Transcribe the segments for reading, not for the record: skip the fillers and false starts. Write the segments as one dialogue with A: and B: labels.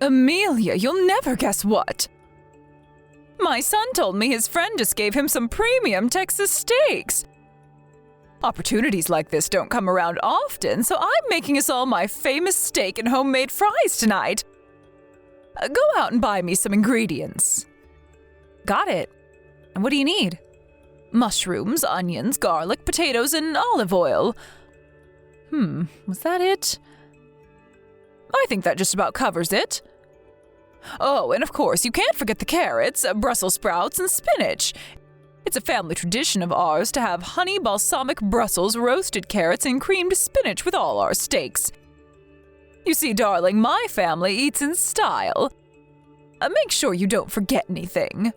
A: Amelia, you'll never guess what. My son told me his friend just gave him some premium Texas steaks. Opportunities like this don't come around often, so I'm making us all my famous steak and homemade fries tonight. Go out and buy me some ingredients. Got it. And what do you need? Mushrooms, onions, garlic, potatoes, and olive oil. Was that it? I think that just about covers it. Oh, and of course, you can't forget the carrots, Brussels sprouts, and spinach. It's a family tradition of ours to have honey balsamic Brussels, roasted carrots, and creamed spinach with all our steaks. You see, darling, my family eats in style. Make sure you don't forget anything.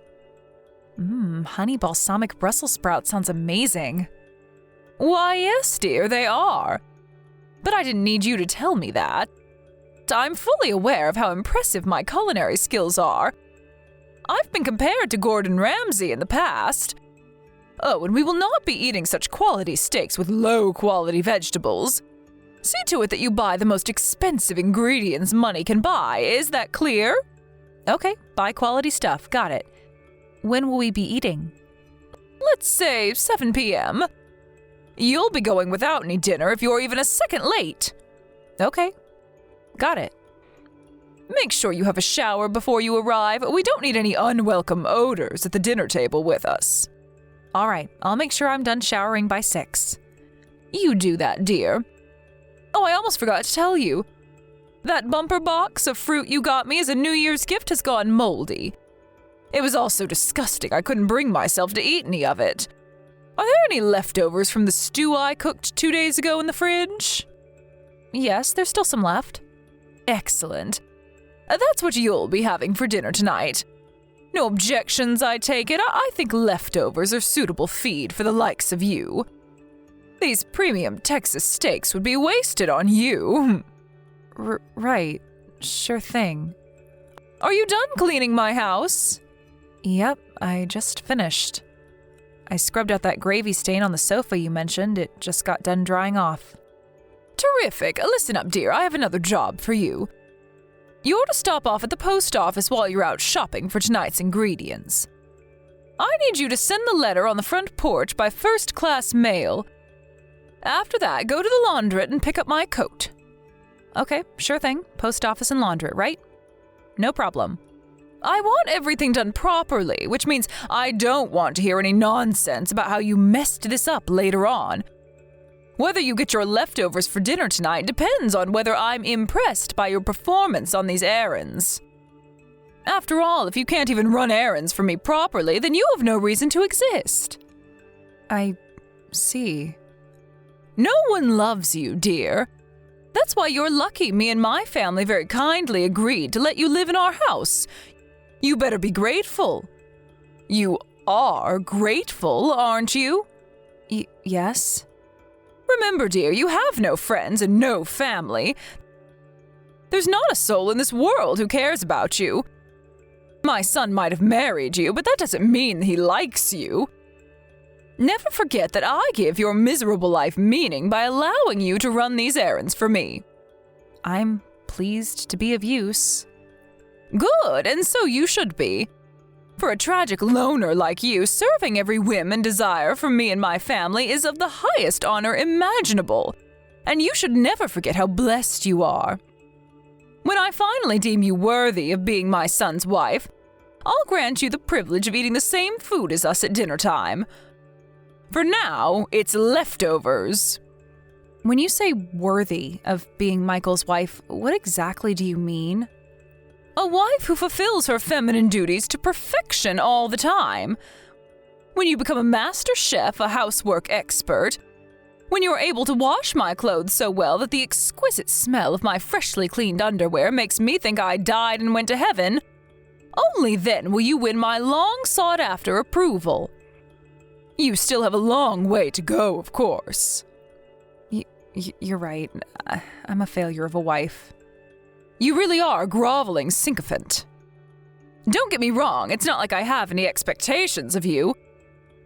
A: Honey balsamic Brussels sprouts sounds amazing. Why, yes, dear, they are. But I didn't need you to tell me that. I'm fully aware of how impressive my culinary skills are. I've been compared to Gordon Ramsay in the past. Oh, and we will not be eating such quality steaks with low-quality vegetables. See to it that you buy the most expensive ingredients money can buy. Is that clear? Okay, buy quality stuff. Got it. When will we be eating? Let's say 7 p.m. You'll be going without any dinner if you're even a second late. Okay, got it. Make sure you have a shower before you arrive. We don't need any unwelcome odors at the dinner table with us. All right, I'll make sure I'm done showering by 6. You do that, dear. Oh, I almost forgot to tell you. That bumper box of fruit you got me as a New Year's gift has gone moldy. It was all so disgusting I couldn't bring myself to eat any of it. Are there any leftovers from the stew I cooked 2 days ago in the fridge? Yes, there's still some left. Excellent. That's what you'll be having for dinner tonight. No objections, I take it. I think leftovers are suitable feed for the likes of you. These premium Texas steaks would be wasted on you. Right. Sure thing. Are you done cleaning my house? Yep, I just finished. I scrubbed out that gravy stain on the sofa you mentioned. It just got done drying off. Terrific. Listen up, dear. I have another job for you. You're to stop off at the post office while you're out shopping for tonight's ingredients. I need you to send the letter on the front porch by first-class mail. After that, go to the laundrette and pick up my coat. Okay, sure thing. Post office and laundrette, right? No problem. I want everything done properly, which means I don't want to hear any nonsense about how you messed this up later on. Whether you get your leftovers for dinner tonight depends on whether I'm impressed by your performance on these errands. After all, if you can't even run errands for me properly, then you have no reason to exist. I see. No one loves you, dear. That's why you're lucky me and my family very kindly agreed to let you live in our house. You better be grateful. You are grateful, aren't you? Yes. Remember, dear, you have no friends and no family. There's not a soul in this world who cares about you. My son might have married you, but that doesn't mean he likes you. Never forget that I give your miserable life meaning by allowing you to run these errands for me. I'm pleased to be of use. Good, and so you should be. For a tragic loner like you, serving every whim and desire from me and my family is of the highest honor imaginable, and you should never forget how blessed you are. When I finally deem you worthy of being my son's wife, I'll grant you the privilege of eating the same food as us at dinner time. For now, it's leftovers. When you say worthy of being Michael's wife, what exactly do you mean? A wife who fulfills her feminine duties to perfection all the time. When you become a master chef, a housework expert. When you're able to wash my clothes so well that the exquisite smell of my freshly cleaned underwear makes me think I died and went to heaven. Only then will you win my long-sought-after approval. You still have a long way to go, of course. You're right. I'm a failure of a wife. You really are a groveling sycophant. Don't get me wrong, it's not like I have any expectations of you.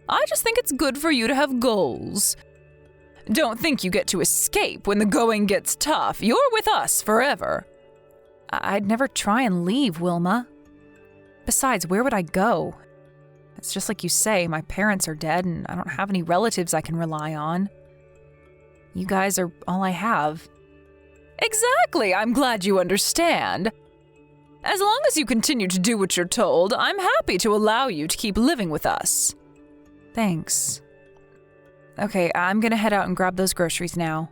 A: I just think it's good for you to have goals. Don't think you get to escape when the going gets tough. You're with us forever. I'd never try and leave, Wilma. Besides, where would I go? It's just like you say, my parents are dead and I don't have any relatives I can rely on. You guys are all I have. Exactly, I'm glad you understand. As long as you continue to do what you're told, I'm happy to allow you to keep living with us. Thanks. Okay, I'm gonna head out and grab those groceries now.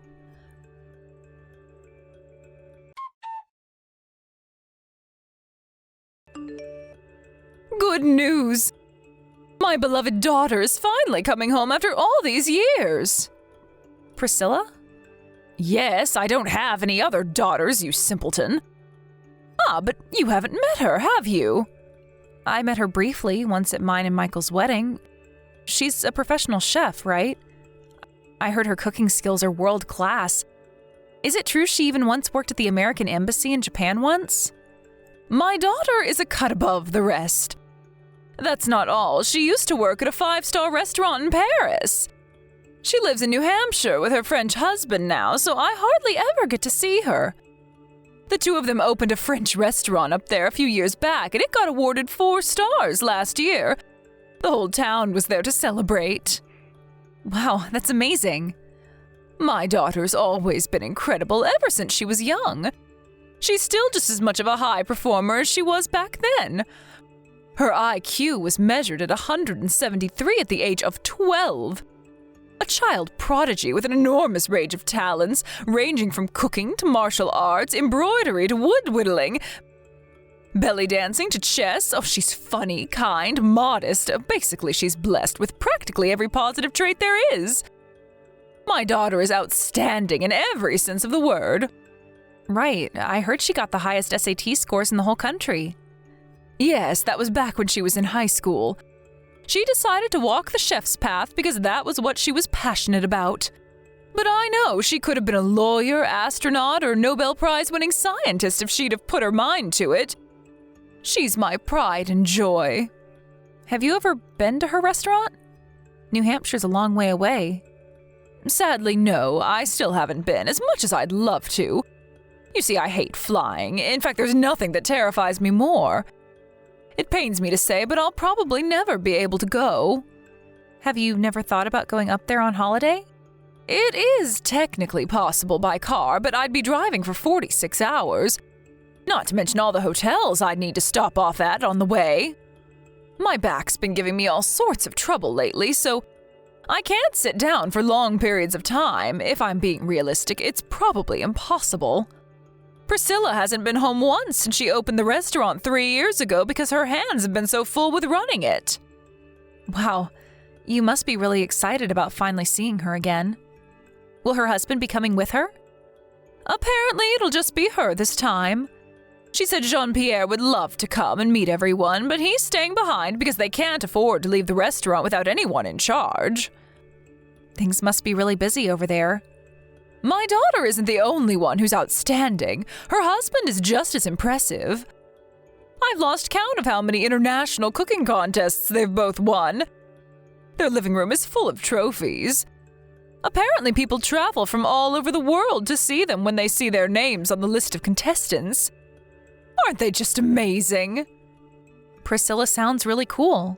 A: Good news! My beloved daughter is finally coming home after all these years. Priscilla? Yes, I don't have any other daughters, you simpleton. Ah, but you haven't met her, have you? I met her briefly once at mine and Michael's wedding. She's a professional chef, right? I heard her cooking skills are world class. Is it true she even once worked at the American Embassy in Japan once? My daughter is a cut above the rest. That's not all. She used to work at a 5-star restaurant in Paris. She lives in New Hampshire with her French husband now, so I hardly ever get to see her. The two of them opened a French restaurant up there a few years back, and it got awarded 4 stars last year. The whole town was there to celebrate. Wow, that's amazing. My daughter's always been incredible ever since she was young. She's still just as much of a high performer as she was back then. Her IQ was measured at 173 at the age of 12. A child prodigy with an enormous range of talents, ranging from cooking to martial arts, embroidery to wood whittling, belly dancing to chess. Oh, she's funny, kind, modest. Basically, she's blessed with practically every positive trait there is. My daughter is outstanding in every sense of the word. Right, I heard she got the highest SAT scores in the whole country. Yes, that was back when she was in high school. She decided to walk the chef's path because that was what she was passionate about. But I know she could have been a lawyer, astronaut, or Nobel Prize-winning scientist if she'd have put her mind to it. She's my pride and joy. Have you ever been to her restaurant? New Hampshire's a long way away. Sadly, no, I still haven't been, as much as I'd love to. You see, I hate flying. In fact, there's nothing that terrifies me more. It pains me to say, but I'll probably never be able to go. Have you never thought about going up there on holiday? It is technically possible by car, but I'd be driving for 46 hours. Not to mention all the hotels I'd need to stop off at on the way. My back's been giving me all sorts of trouble lately, so I can't sit down for long periods of time. If I'm being realistic, it's probably impossible. Priscilla hasn't been home once since she opened the restaurant 3 years ago because her hands have been so full with running it. Wow, you must be really excited about finally seeing her again. Will her husband be coming with her? Apparently it'll just be her this time. She said Jean-Pierre would love to come and meet everyone, but he's staying behind because they can't afford to leave the restaurant without anyone in charge. Things must be really busy over there. My daughter isn't the only one who's outstanding. Her husband is just as impressive. I've lost count of how many international cooking contests they've both won. Their living room is full of trophies. Apparently people travel from all over the world to see them when they see their names on the list of contestants. Aren't they just amazing? Priscilla sounds really cool.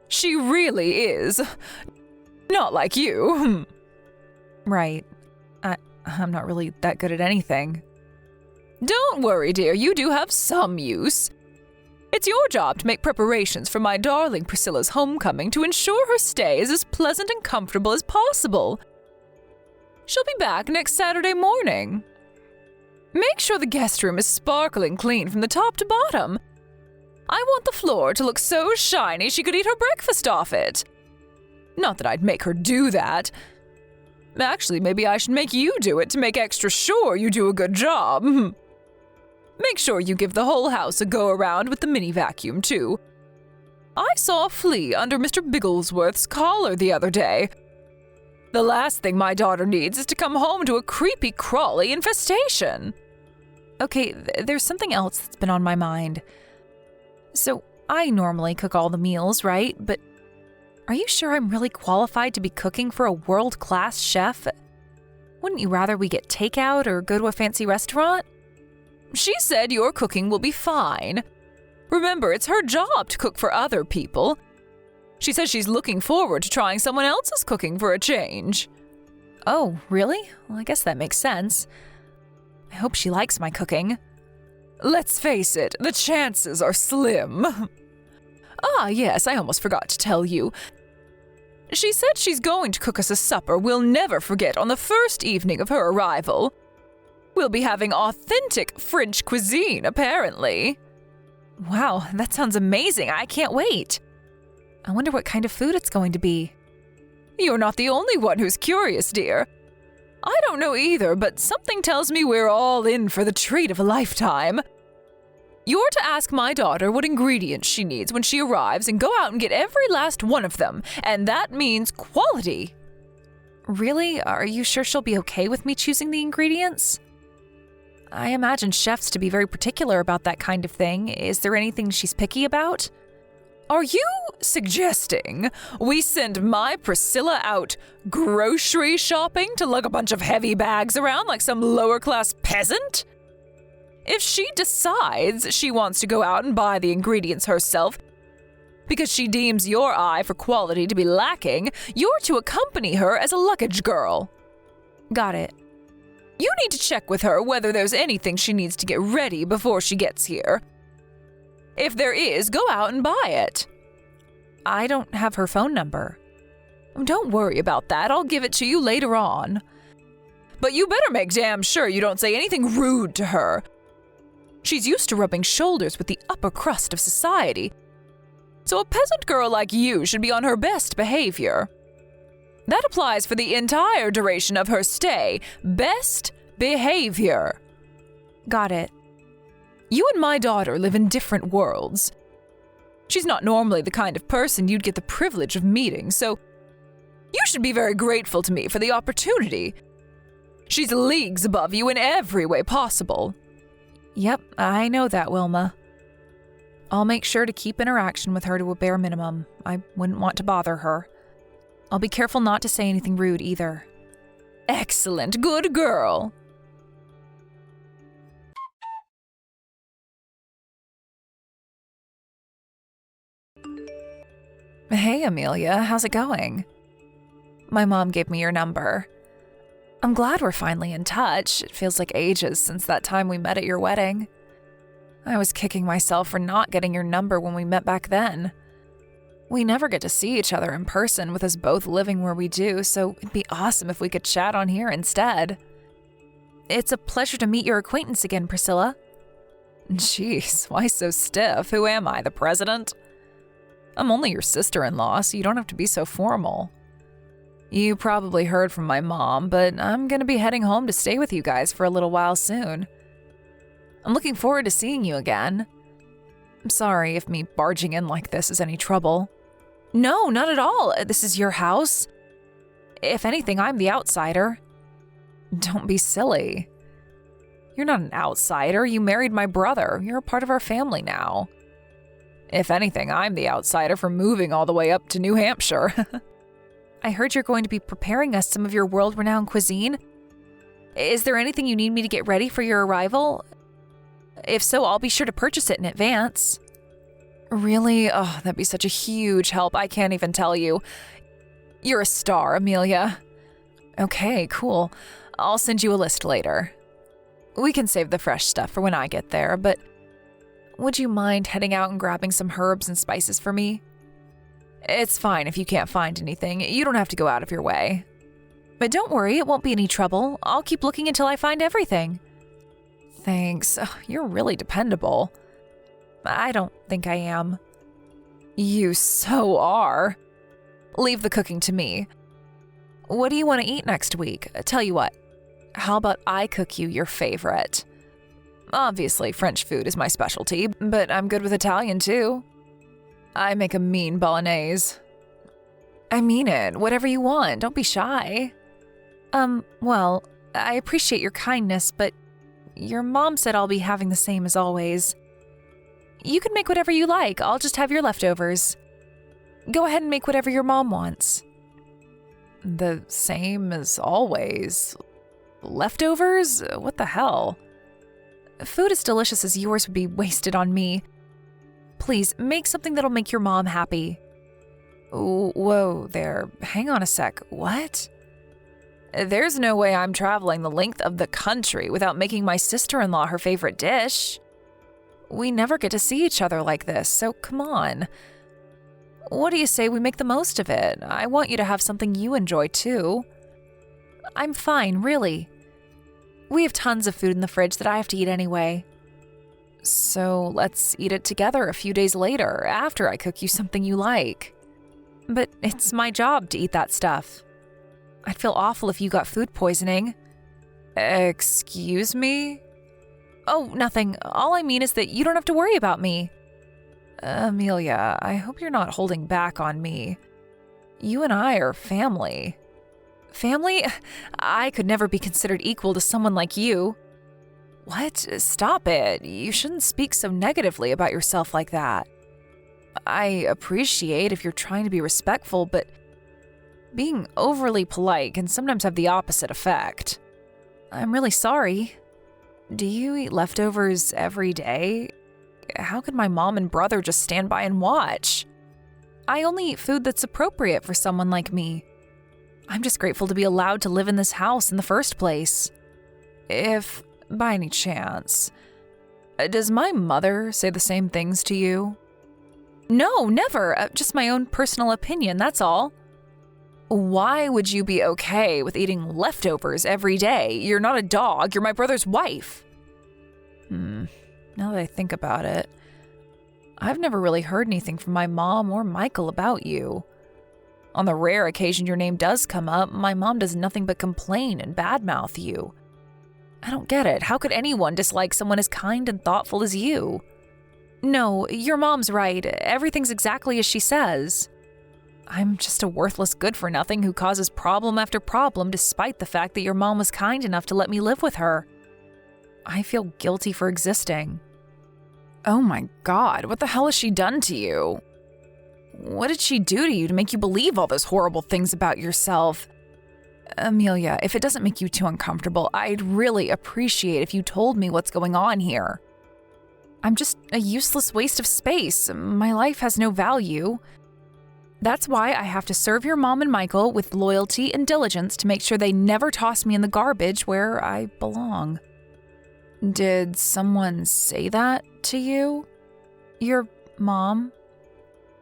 A: She really is. Not like you. Right. I'm not really that good at anything. Don't worry, dear. You do have some use. It's your job to make preparations for my darling Priscilla's homecoming to ensure her stay is as pleasant and comfortable as possible. She'll be back next Saturday morning. Make sure the guest room is sparkling clean from the top to bottom. I want the floor to look so shiny she could eat her breakfast off it. Not that I'd make her do that. Actually, maybe I should make you do it to make extra sure you do a good job. Make sure you give the whole house a go-around with the mini vacuum, too. I saw a flea under Mr. Bigglesworth's collar the other day. The last thing my daughter needs is to come home to a creepy, crawly infestation. Okay, there's something else that's been on my mind. So, I normally cook all the meals, right? But are you sure I'm really qualified to be cooking for a world-class chef? Wouldn't you rather we get takeout or go to a fancy restaurant? She said your cooking will be fine. Remember, it's her job to cook for other people. She says she's looking forward to trying someone else's cooking for a change. Oh, really? Well, I guess that makes sense. I hope she likes my cooking. Let's face it, the chances are slim. Ah, yes, I almost forgot to tell you. She said she's going to cook us a supper we'll never forget on the first evening of her arrival. We'll be having authentic French cuisine, apparently. Wow, that sounds amazing. I can't wait. I wonder what kind of food it's going to be. You're not the only one who's curious, dear. I don't know either, but something tells me we're all in for the treat of a lifetime. You're to ask my daughter what ingredients she needs when she arrives and go out and get every last one of them, and that means quality. Really? Are you sure she'll be okay with me choosing the ingredients? I imagine chefs to be very particular about that kind of thing. Is there anything she's picky about? Are you suggesting we send my Priscilla out grocery shopping to lug a bunch of heavy bags around like some lower-class peasant? If she decides she wants to go out and buy the ingredients herself because she deems your eye for quality to be lacking, you're to accompany her as a luggage girl. Got it. You need to check with her whether there's anything she needs to get ready before she gets here. If there is, go out and buy it. I don't have her phone number. Don't worry about that. I'll give it to you later on. But you better make damn sure you don't say anything rude to her. She's used to rubbing shoulders with the upper crust of society, so a peasant girl like you should be on her best behavior. That applies for the entire duration of her stay. Best behavior. Got it. You and my daughter live in different worlds. She's not normally the kind of person you'd get the privilege of meeting, so you should be very grateful to me for the opportunity. She's leagues above you in every way possible. Yep, I know that, Wilma. I'll make sure to keep interaction with her to a bare minimum. I wouldn't want to bother her. I'll be careful not to say anything rude either. Excellent, good girl. Hey, Amelia, how's it going? My mom gave me your number. I'm glad we're finally in touch. It feels like ages since that time we met at your wedding. I was kicking myself for not getting your number when we met back then. We never get to see each other in person with us both living where we do, so it'd be awesome if we could chat on here instead. It's a pleasure to meet your acquaintance again, Priscilla. Jeez, why so stiff? Who am I, the president? I'm only your sister-in-law, so you don't have to be so formal. You probably heard from my mom, but I'm gonna be heading home to stay with you guys for a little while soon. I'm looking forward to seeing you again. I'm sorry if me barging in like this is any trouble. No, not at all. This is your house. If anything, I'm the outsider. Don't be silly. You're not an outsider. You married my brother. You're a part of our family now. If anything, I'm the outsider for moving all the way up to New Hampshire. I heard you're going to be preparing us some of your world-renowned cuisine. Is there anything you need me to get ready for your arrival? If so, I'll be sure to purchase it in advance. Really? Oh, that'd be such a huge help. I can't even tell you. You're a star, Amelia. Okay, cool. I'll send you a list later. We can save the fresh stuff for when I get there, but would you mind heading out and grabbing some herbs and spices for me? It's fine if you can't find anything. You don't have to go out of your way. But don't worry, it won't be any trouble. I'll keep looking until I find everything. Thanks. You're really dependable. I don't think I am. You so are. Leave the cooking to me. What do you want to eat next week? Tell you what, how about I cook you your favorite? Obviously, French food is my specialty, but I'm good with Italian too. I make a mean bolognese. I mean it. Whatever you want. Don't be shy. Well, I appreciate your kindness, but your mom said I'll be having the same as always. You can make whatever you like. I'll just have your leftovers. Go ahead and make whatever your mom wants. The same as always? Leftovers? What the hell?
B: Food as delicious as yours would be wasted on me. Please, make something that'll make your mom happy.
A: Whoa there, hang on a sec, what? There's no way I'm traveling the length of the country without making my sister-in-law her favorite dish. We never get to see each other like this, so come on. What do you say we make the most of it? I want you to have something you enjoy too.
B: I'm fine, really. We have tons of food in the fridge that I have to eat anyway.
A: So let's eat it together a few days later, after I cook you something you like.
B: But it's my job to eat that stuff. I'd feel awful if you got food poisoning.
A: Excuse me?
B: Oh, nothing. All I mean is that you don't have to worry about me.
A: Amelia, I hope you're not holding back on me. You and I are family.
B: Family? I could never be considered equal to someone like you.
A: What? Stop it. You shouldn't speak so negatively about yourself like that. I appreciate if you're trying to be respectful, but being overly polite can sometimes have the opposite effect.
B: I'm really sorry.
A: Do you eat leftovers every day? How could my mom and brother just stand by and watch?
B: I only eat food that's appropriate for someone like me. I'm just grateful to be allowed to live in this house in the first place.
A: If, by any chance, does my mother say the same things to you?
B: No, never. Just my own personal opinion, that's all.
A: Why would you be okay with eating leftovers every day? You're not a dog, you're my brother's wife. Now that I think about it, I've never really heard anything from my mom or Michael about you. On the rare occasion your name does come up, my mom does nothing but complain and badmouth you. I don't get it. How could anyone dislike someone as kind and thoughtful as you?
B: No, your mom's right. Everything's exactly as she says.
A: I'm just a worthless good-for-nothing who causes problem after problem despite the fact that your mom was kind enough to let me live with her. I feel guilty for existing. Oh my God, what the hell has she done to you? What did she do to you to make you believe all those horrible things about yourself? Amelia, if it doesn't make you too uncomfortable, I'd really appreciate if you told me what's going on here. I'm just a useless waste of space. My life has no value. That's why I have to serve your mom and Michael with loyalty and diligence to make sure they never toss me in the garbage where I belong. Did someone say that to you?
B: Your mom?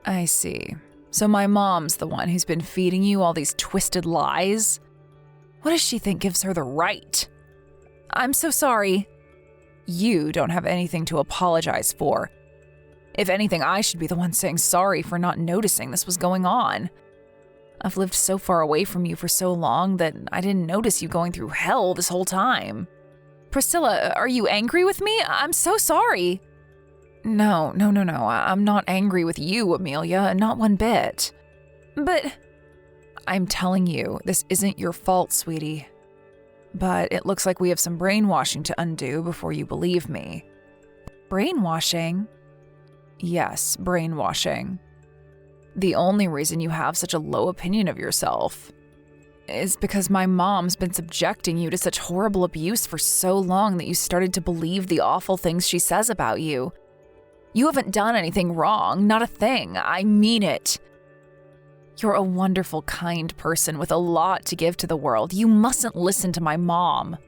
A: I see. So my mom's the one who's been feeding you all these twisted lies? What does she think gives her the right?
B: I'm so sorry.
A: You don't have anything to apologize for. If anything, I should be the one saying sorry for not noticing this was going on. I've lived so far away from you for so long that I didn't notice you going through hell this whole time.
B: Priscilla, are you angry with me? I'm so sorry.
A: No. I'm not angry with you, Amelia, not one bit.
B: But
A: I'm telling you, this isn't your fault, sweetie. But it looks like we have some brainwashing to undo before you believe me.
B: Brainwashing?
A: Yes, brainwashing. The only reason you have such a low opinion of yourself is because my mom's been subjecting you to such horrible abuse for so long that you started to believe the awful things she says about you. You haven't done anything wrong, not a thing. I mean it. You're a wonderful, kind person with a lot to give to the world. You mustn't listen to my mom.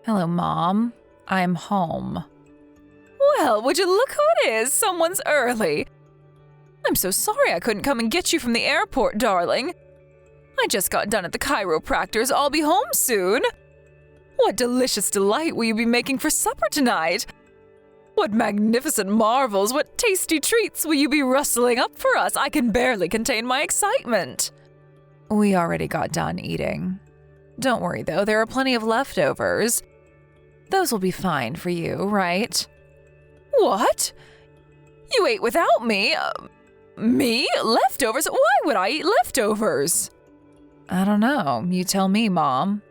A: Hello, Mom. I'm home.
C: Well, would you look who it is? Someone's early. I'm so sorry I couldn't come and get you from the airport, darling. I just got done at the chiropractor's. I'll be home soon. What delicious delight will you be making for supper tonight? What magnificent marvels, what tasty treats will you be rustling up for us? I can barely contain my excitement.
A: We already got done eating. Don't worry, though, there are plenty of leftovers. Those will be fine for you, right?
C: What? You ate without me? Me? Leftovers? Why would I eat leftovers?
A: I don't know. You tell me, Mom.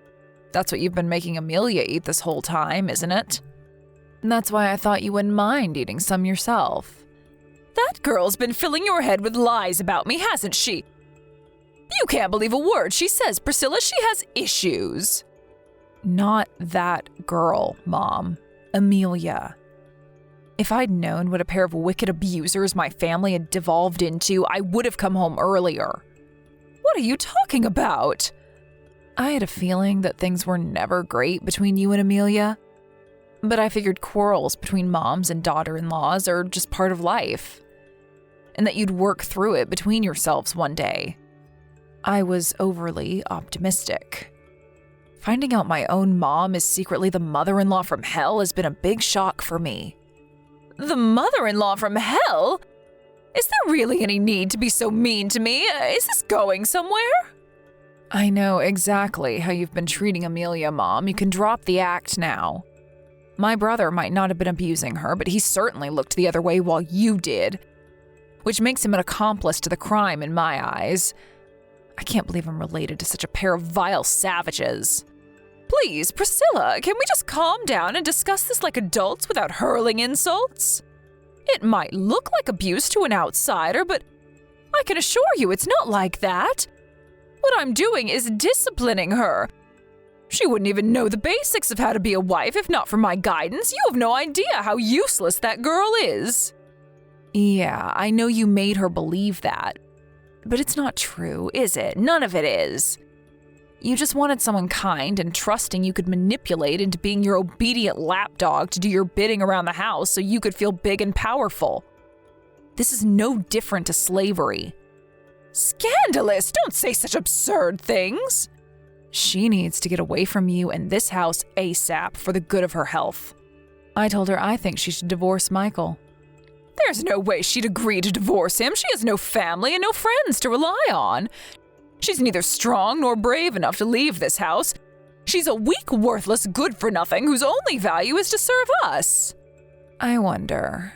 A: That's what you've been making Amelia eat this whole time, isn't it? And that's why I thought you wouldn't mind eating some yourself.
C: That girl's been filling your head with lies about me, hasn't she?
A: You can't believe a word she says, Priscilla. She has issues.
B: Not that girl, Mom. Amelia. If I'd known what a pair of wicked abusers my family had devolved into, I would have come home earlier.
A: What are you talking about?
B: I had a feeling that things were never great between you and Amelia. But I figured quarrels between moms and daughter-in-laws are just part of life. And that you'd work through it between yourselves one day. I was overly optimistic. Finding out my own mom is secretly the mother-in-law from hell has been a big shock for me.
A: The mother-in-law from hell? Is there really any need to be so mean to me? Is this going somewhere?
B: I know exactly how you've been treating Amelia, Mom. You can drop the act now. My brother might not have been abusing her, but he certainly looked the other way while you did, which makes him an accomplice to the crime in my eyes. I can't believe I'm related to such a pair of vile savages.
A: Please, Priscilla, can we just calm down and discuss this like adults without hurling insults? It might look like abuse to an outsider, but I can assure you it's not like that. What I'm doing is disciplining her. She wouldn't even know the basics of how to be a wife if not for my guidance. You have no idea how useless that girl is.
B: Yeah, I know you made her believe that. But it's not true, is it? None of it is. You just wanted someone kind and trusting you could manipulate into being your obedient lapdog to do your bidding around the house so you could feel big and powerful. This is no different to slavery.
A: Scandalous! Don't say such absurd things.
B: She needs to get away from you and this house ASAP for the good of her health. I told her I think she should divorce Michael.
A: There's no way she'd agree to divorce him. She has no family and no friends to rely on. She's neither strong nor brave enough to leave this house. She's a weak, worthless, good-for-nothing whose only value is to serve us.
B: I wonder.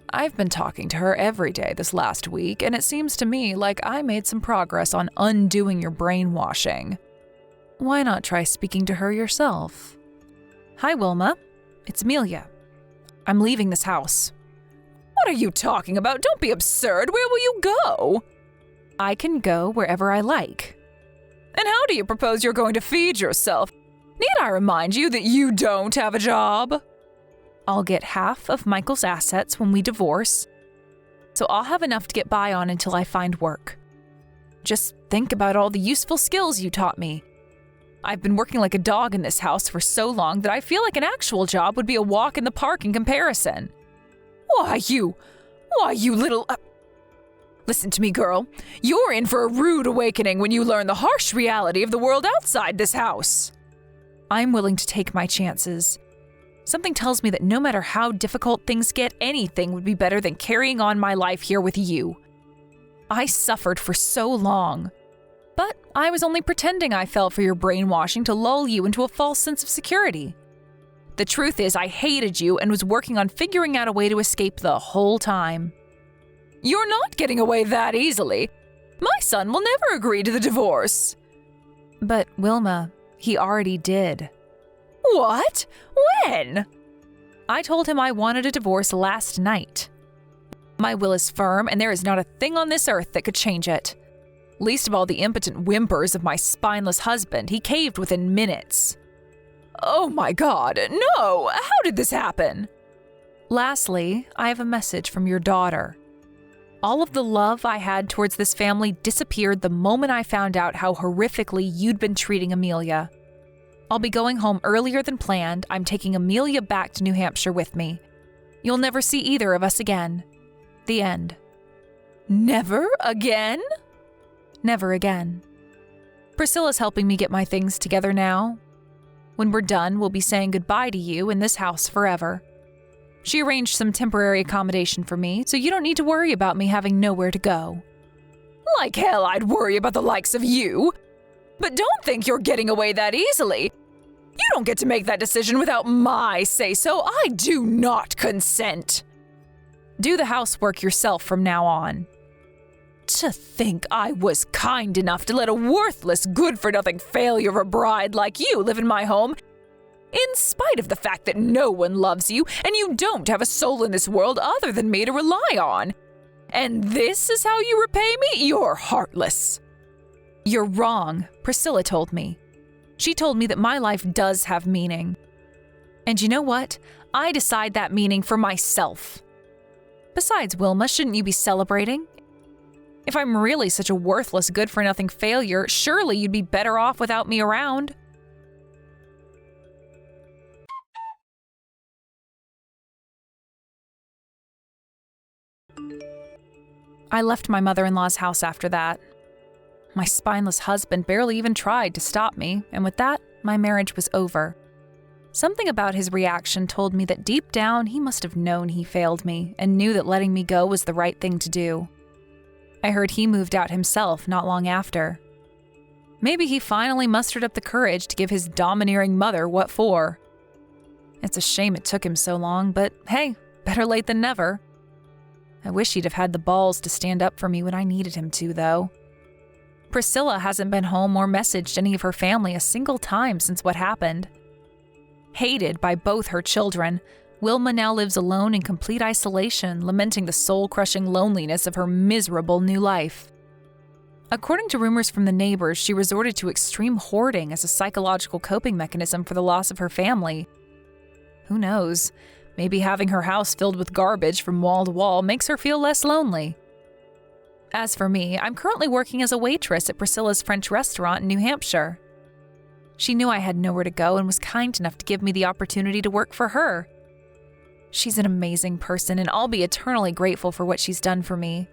B: I've been talking to her every day this last week, and it seems to me like I made some progress on undoing your brainwashing. Why not try speaking to her yourself? Hi, Wilma. It's Amelia. I'm leaving this house.
A: What are you talking about? Don't be absurd. Where will you go?
B: I can go wherever I like.
A: And how do you propose you're going to feed yourself? Need I remind you that you don't have a job?
B: I'll get half of Michael's assets when we divorce, so I'll have enough to get by on until I find work. Just think about all the useful skills you taught me. I've been working like a dog in this house for so long that I feel like an actual job would be a walk in the park in comparison.
A: Why, you little... Listen to me, girl. You're in for a rude awakening when you learn the harsh reality of the world outside this house.
B: I'm willing to take my chances. Something tells me that no matter how difficult things get, anything would be better than carrying on my life here with you. I suffered for so long. But I was only pretending I fell for your brainwashing to lull you into a false sense of security. The truth is, I hated you and was working on figuring out a way to escape the whole time.
A: You're not getting away that easily. My son will never agree to the divorce.
B: But, Wilma, he already did.
A: What? When?
B: I told him I wanted a divorce last night. My will is firm, and there is not a thing on this earth that could change it. Least of all the impotent whimpers of my spineless husband. He caved within minutes.
A: Oh my God, no! How did this happen?
B: Lastly, I have a message from your daughter. All of the love I had towards this family disappeared the moment I found out how horrifically you'd been treating Amelia. I'll be going home earlier than planned. I'm taking Amelia back to New Hampshire with me. You'll never see either of us again. The end.
A: Never again?
B: Never again. Priscilla's helping me get my things together now. When we're done, we'll be saying goodbye to you in this house forever. She arranged some temporary accommodation for me, so you don't need to worry about me having nowhere to go.
A: Like hell I'd worry about the likes of you. But don't think you're getting away that easily. You don't get to make that decision without my say-so. I do not consent.
B: Do the housework yourself from now on.
A: To think I was kind enough to let a worthless, good-for-nothing failure of a bride like you live in my home, in spite of the fact that no one loves you and you don't have a soul in this world other than me to rely on. And this is how you repay me? You're heartless.
B: You're wrong, Priscilla told me. She told me that my life does have meaning. And you know what? I decide that meaning for myself. Besides, Wilma, shouldn't you be celebrating? If I'm really such a worthless, good-for-nothing failure, surely you'd be better off without me around. I left my mother-in-law's house after that. My spineless husband barely even tried to stop me, and with that, my marriage was over. Something about his reaction told me that deep down he must have known he failed me and knew that letting me go was the right thing to do. I heard he moved out himself not long after. Maybe he finally mustered up the courage to give his domineering mother what for. It's a shame it took him so long, but hey, better late than never. I wish he'd have had the balls to stand up for me when I needed him to, though. Priscilla hasn't been home or messaged any of her family a single time since what happened. Hated by both her children, Wilma now lives alone in complete isolation, lamenting the soul-crushing loneliness of her miserable new life. According to rumors from the neighbors, she resorted to extreme hoarding as a psychological coping mechanism for the loss of her family. Who knows? Maybe having her house filled with garbage from wall to wall makes her feel less lonely. As for me, I'm currently working as a waitress at Priscilla's French restaurant in New Hampshire. She knew I had nowhere to go and was kind enough to give me the opportunity to work for her. She's an amazing person, and I'll be eternally grateful for what she's done for me.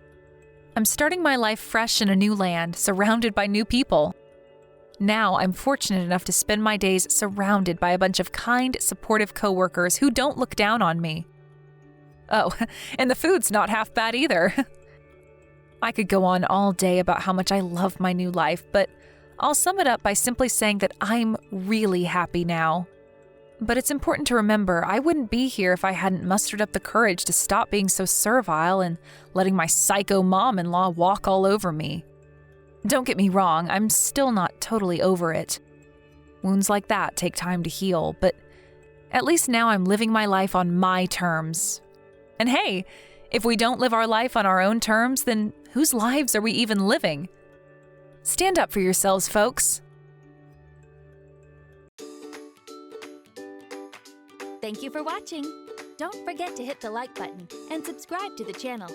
B: I'm starting my life fresh in a new land, surrounded by new people. Now I'm fortunate enough to spend my days surrounded by a bunch of kind, supportive coworkers who don't look down on me. Oh, and the food's not half bad either. I could go on all day about how much I love my new life, but I'll sum it up by simply saying that I'm really happy now. But it's important to remember I wouldn't be here if I hadn't mustered up the courage to stop being so servile and letting my psycho mom-in-law walk all over me. Don't get me wrong, I'm still not totally over it. Wounds like that take time to heal, but at least now I'm living my life on my terms. And hey, if we don't live our life on our own terms, then whose lives are we even living? Stand up for yourselves, folks.
D: Thank you for watching. Don't forget to hit the like button and subscribe to the channel.